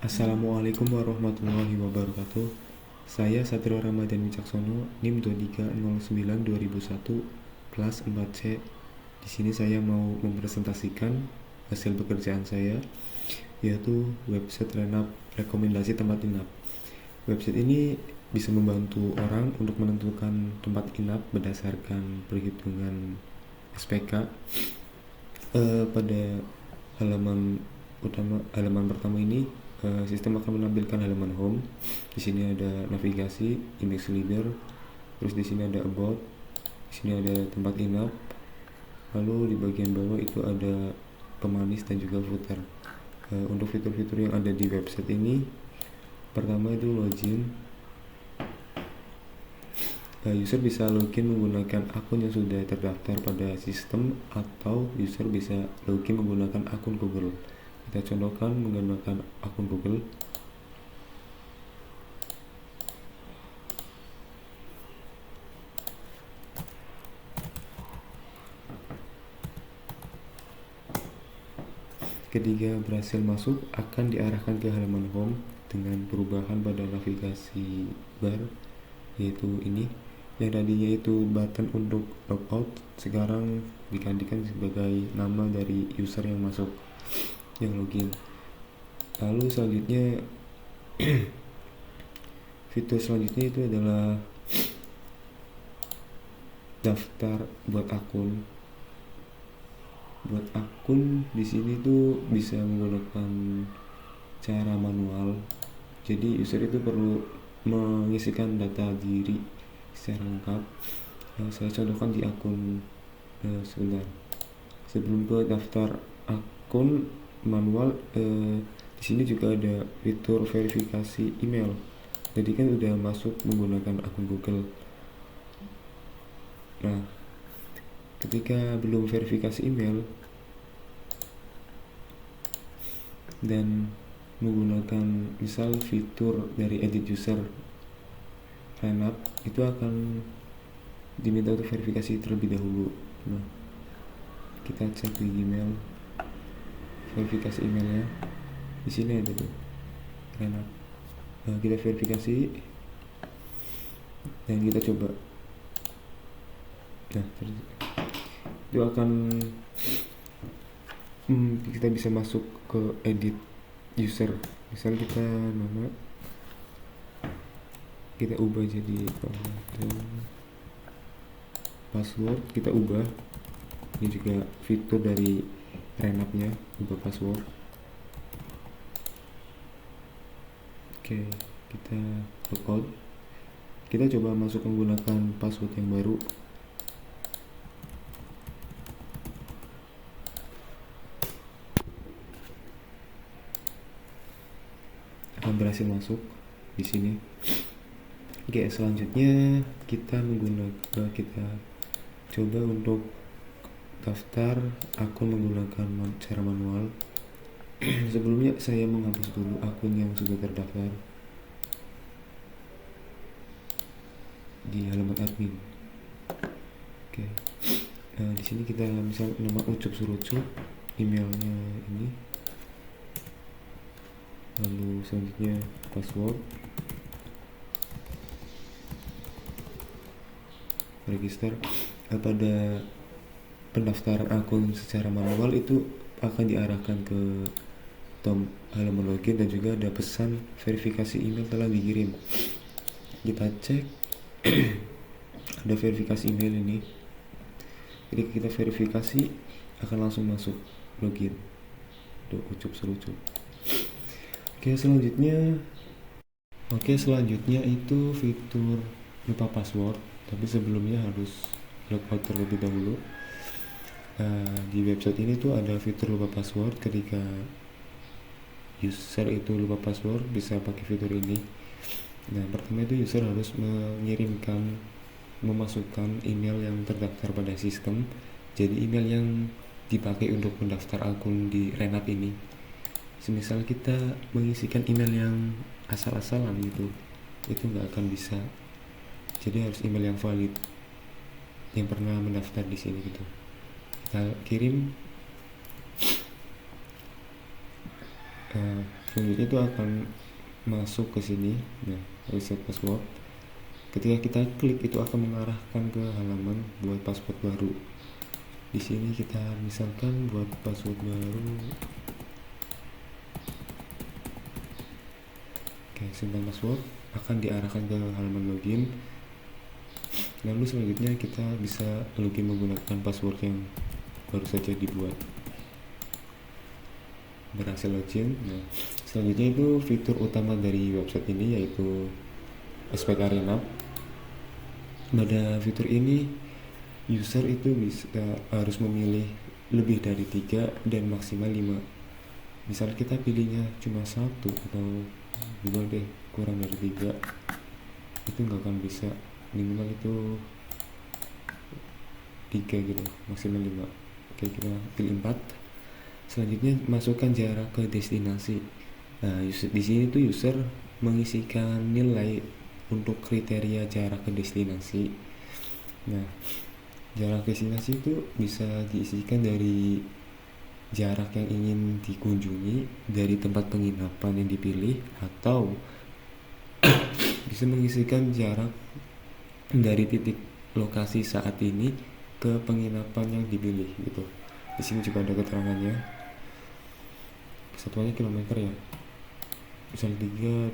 Assalamualaikum warahmatullahi wabarakatuh. Saya Satrio Ramadhan Wicaksono, NIM 2309-2001, kelas 4C. Di sini saya mau mempresentasikan hasil pekerjaan saya, yaitu website Renap rekomendasi tempat inap. Website ini bisa membantu orang untuk menentukan tempat inap berdasarkan perhitungan SPK. Pada halaman pertama ini, sistem akan menampilkan halaman home. Di sini ada navigasi, index leader, terus di sini ada about, di sini ada tempat inap, lalu di bagian bawah itu ada pemanis dan juga footer. Untuk fitur-fitur yang ada di website ini, pertama itu login. User bisa login menggunakan akun yang sudah terdaftar pada sistem, atau user bisa login menggunakan akun Google. Kita contohkan menggunakan akun Google. Ketika berhasil masuk, akan diarahkan ke halaman home dengan perubahan pada navigasi bar, yaitu ini. Yang tadinya itu button untuk logout, sekarang digantikan sebagai nama dari user yang masuk, yang login. Lalu selanjutnya, fitur selanjutnya itu adalah daftar buat akun. Buat akun di sini tuh bisa menggunakan cara manual. Jadi user itu perlu mengisikan data diri secara lengkap. Saya contohkan di akun sebentar. Sebelum ke daftar akun manual, di sini juga ada fitur verifikasi email. Jadi kan udah masuk menggunakan akun Google. Nah, ketika belum verifikasi email dan menggunakan misal fitur dari edit user Renap, itu akan diminta untuk verifikasi terlebih dahulu. Nah, kita cek di email, verifikasi emailnya di sini ada tuh Renap. Nah, kita verifikasi dan kita coba. Nah, itu akan kita bisa masuk ke edit user. Misal kita nama kita ubah jadi password, kita ubah. Ini juga fitur dari Renapnya, ubah password. Oke, kita logout. Kita coba masuk menggunakan password yang baru. Akan berhasil masuk di sini. Oke, selanjutnya kita coba untuk daftar akun menggunakan cara manual. Sebelumnya saya menghapus dulu akun yang sudah terdaftar di halaman admin. Oke, di sini kita misal nama Ucup Surucup, emailnya ini, lalu selanjutnya password, register. Pada pendaftaran akun secara manual itu akan diarahkan ke halaman login dan juga ada pesan verifikasi email telah dikirim. Kita cek ada verifikasi email ini. Jadi kita verifikasi akan langsung masuk login. Tuh, Ucup Serucup. Oke, selanjutnya itu fitur lupa password, tapi sebelumnya harus logout terlebih dahulu. Di website ini tuh ada fitur lupa password. Ketika user itu lupa password, bisa pakai fitur ini. Nah, pertama itu user harus memasukkan email yang terdaftar pada sistem. Jadi email yang dipakai untuk mendaftar akun di Renap ini. Semisal kita mengisikan email yang asal-asalan gitu, itu nggak akan bisa. Jadi harus email yang valid, yang pernah mendaftar di sini gitu. Kita kirim Selanjutnya itu akan masuk ke sini. Nah, reset password. Ketika kita klik itu akan mengarahkan ke halaman buat password baru. Di sini kita misalkan buat password baru. Oke, simpan password, akan diarahkan ke halaman login. Lalu selanjutnya kita bisa login menggunakan password yang baru saja dibuat. Berhasil login. Nah, selanjutnya itu fitur utama dari website ini yaitu SPK Renap. Pada fitur ini user itu harus memilih lebih dari 3 dan maksimal 5. Misal kita pilihnya cuma 1 atau 2 deh, kurang dari 3, itu nggak akan bisa. Minimal itu 3 gitu, maksimal 5. Oke, kita pilih 4. Selanjutnya masukkan jarak ke destinasi. Nah, di sini tuh user mengisikan nilai untuk kriteria jarak ke destinasi. Nah, jarak destinasi itu bisa diisikan dari jarak yang ingin dikunjungi dari tempat penginapan yang dipilih, atau bisa mengisikan jarak dari titik lokasi saat ini ke penginapan yang dipilih gitu. Di sini juga ada keterangannya. Satuannya kilometer ya. Misal 3,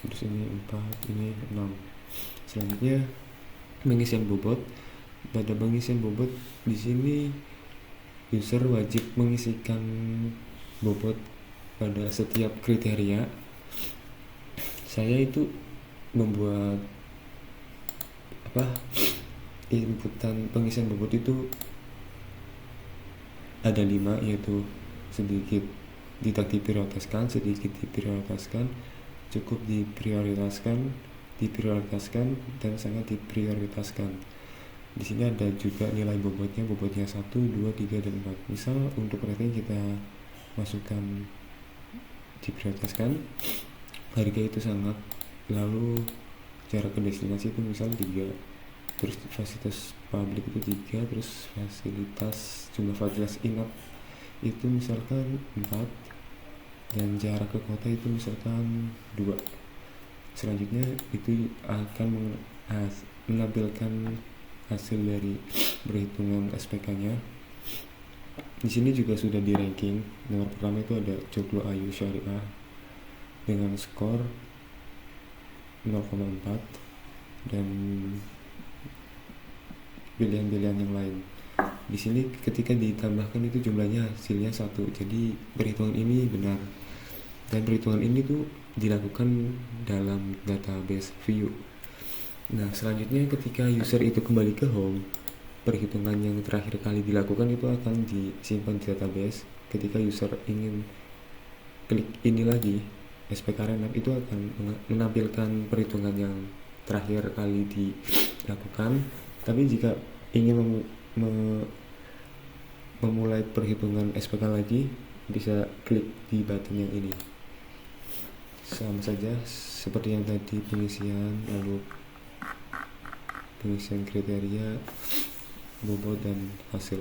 terus ini 4, ini 6. Selanjutnya pengisian bobot. Pada pengisian bobot di sini user wajib mengisikan bobot pada setiap kriteria. Saya itu membuat inputan pengisian bobot itu ada 5, yaitu sedikit tidak diprioritaskan, sedikit diprioritaskan, cukup diprioritaskan, dan sangat diprioritaskan. Di sini ada juga nilai bobotnya 1, 2, 3, dan 4. Misal untuk rating kita masukkan diprioritaskan, harga itu sangat, lalu jarak ke destinasi itu misal 3, terus fasilitas publik itu 3, terus jumlah fasilitas inap itu misalkan 4, dan jarak ke kota itu misalkan 2. Selanjutnya itu akan menampilkan hasil dari perhitungan SPK-nya. Di sini juga sudah di ranking. Nomor pertama itu ada Joglo Ayu Syariah dengan skor 0,4 dan pilihan-pilihan yang lain. Di sini ketika ditambahkan itu jumlahnya hasilnya 1. Jadi perhitungan ini benar. Dan perhitungan ini tuh dilakukan dalam database view. Nah, selanjutnya ketika user itu kembali ke home, perhitungan yang terakhir kali dilakukan itu akan disimpan di database. Ketika user ingin klik ini lagi, SPK Renap itu akan menampilkan perhitungan yang terakhir kali dilakukan. Tapi jika ingin memulai perhitungan SPK lagi, bisa klik di button yang ini. Sama saja seperti yang tadi, pengisian, lalu pengisian kriteria, bobot, dan hasil.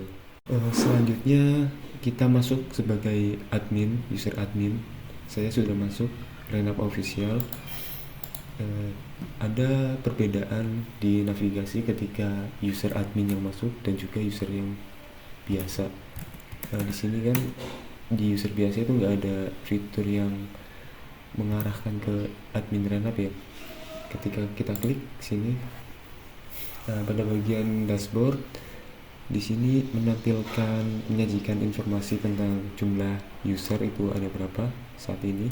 Selanjutnya kita masuk sebagai admin, user admin. Saya sudah masuk Renap Official. Ada perbedaan di navigasi ketika user admin yang masuk dan juga user yang biasa. Di sini kan di user biasa itu nggak ada fitur yang mengarahkan ke admin Renap ya. Ketika kita klik sini, pada bagian dashboard di sini menyajikan informasi tentang jumlah user itu ada berapa saat ini,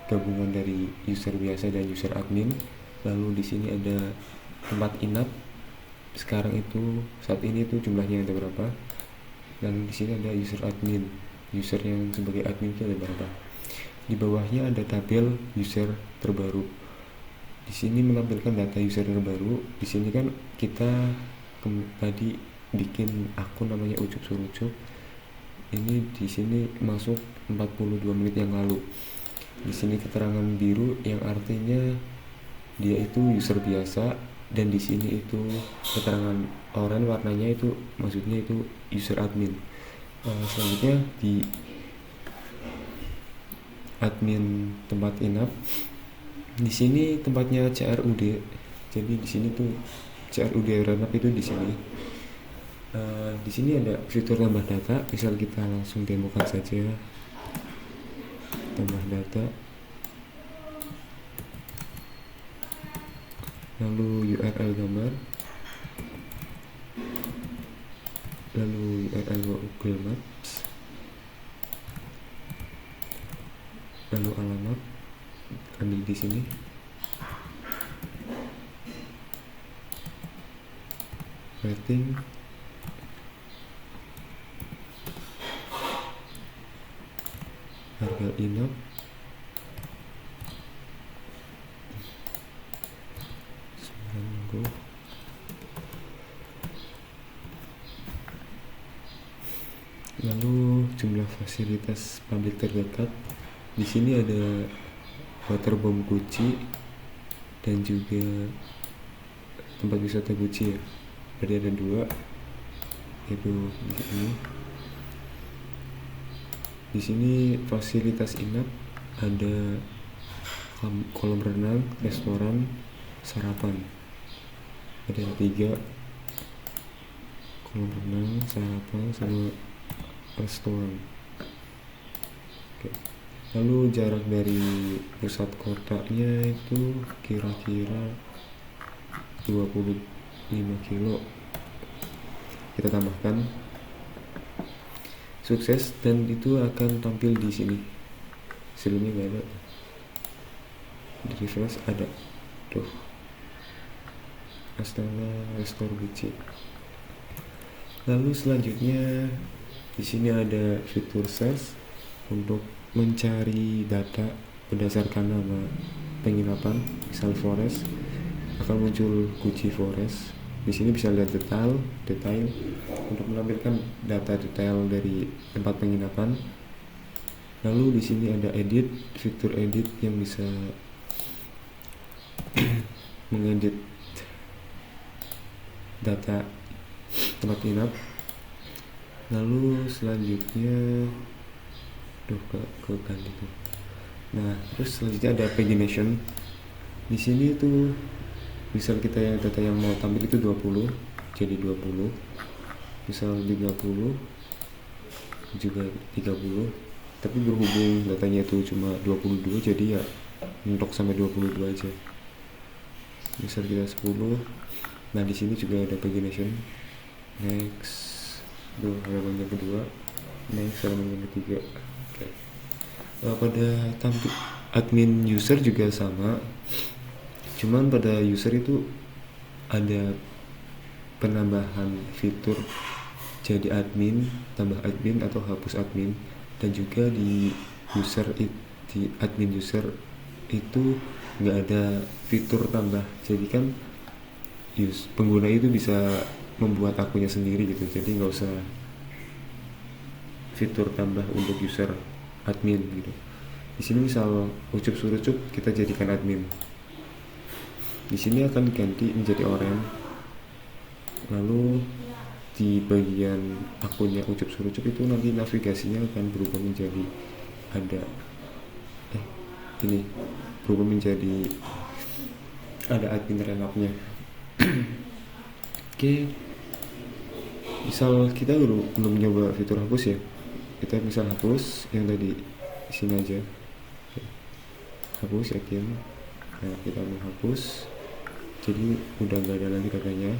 gabungan dari user biasa dan user admin. Lalu di sini ada tempat inap sekarang itu, saat ini itu jumlahnya ada berapa, dan di sini ada user admin, user yang sebagai admin itu ada berapa. Di bawahnya ada tabel user terbaru. Di sini menampilkan data user terbaru. Di sini kan kita tadi bikin akun namanya Ucup Surucup. Ini di sini masuk 42 menit yang lalu. Di sini keterangan biru yang artinya dia itu user biasa, dan di sini itu keterangan oranye warnanya itu maksudnya itu user admin. Selanjutnya di admin tempat inap. Di sini tempatnya CRUD, jadi di sini tuh CRUD Renap itu di sini. Di sini ada fitur tambah data, misal kita langsung demokan saja. Tambah data, lalu URL gambar, lalu URL Google Maps, lalu alamat ambil di sini. Rating, harga inap, minggu, lalu jumlah fasilitas publik terdekat. Di sini ada waterboom Gucci dan juga tempat wisata Gucci ya. Jadi ada 2, yaitu di sini. Di sini fasilitas inap ada kolam renang, restoran, sarapan. Ada 3, kolam renang, sarapan, sama restoran. Oke. Lalu jarak dari pusat kotanya itu kira-kira 25 kilo. Kita tambahkan sukses dan itu akan tampil di sini. Sebelumnya nggak ada, di refresh ada tuh, Astana Restore Gucci. Lalu selanjutnya di sini ada fitur search untuk mencari data berdasarkan nama penginapan. Misal Forest, akan muncul Gucci Forest. Di sini bisa lihat detail untuk menampilkan data detail dari tempat penginapan. Lalu di sini ada edit, fitur edit yang bisa mengedit data tempat inap. Lalu selanjutnya ke ganti tuh. Nah, terus selanjutnya ada pagination. Di sini tuh misal kita yang data yang mau tampil itu 20, jadi 20. Misal 30 juga 30. Tapi berhubung datanya itu cuma 22, jadi ya mentok sampai 22 aja. Misal kita 10. Nah, di sini juga ada pagination. Next, itu halaman yang kedua. Next, halaman yang ketiga. Oke. Pada tampil admin user juga sama. Cuman pada user itu ada penambahan fitur jadi admin, tambah admin atau hapus admin, dan juga di admin user itu nggak ada fitur tambah. Jadi kan pengguna itu bisa membuat akunnya sendiri gitu, jadi nggak usah fitur tambah untuk user admin gitu. Di sini misal ucup surucup kita jadikan admin. Di sini akan diganti menjadi orange. Lalu di bagian akunnya ucup surucup itu nanti navigasinya akan berubah menjadi ada admin renapnya. Oke. Misal kita belum nyoba fitur hapus ya, kita bisa hapus yang tadi di sini aja. Hapus, yakin. Nah, kita menghapus, jadi udah nggak ada lagi datanya.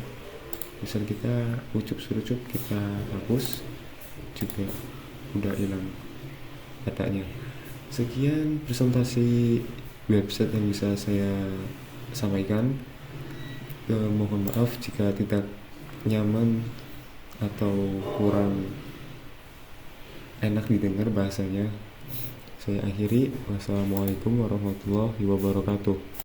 Misal kita ucup surucup kita hapus, juga udah hilang datanya. Sekian presentasi website yang bisa saya sampaikan. Mohon maaf jika tidak nyaman atau kurang enak didengar bahasanya. Saya akhiri. Wassalamualaikum warahmatullahi wabarakatuh.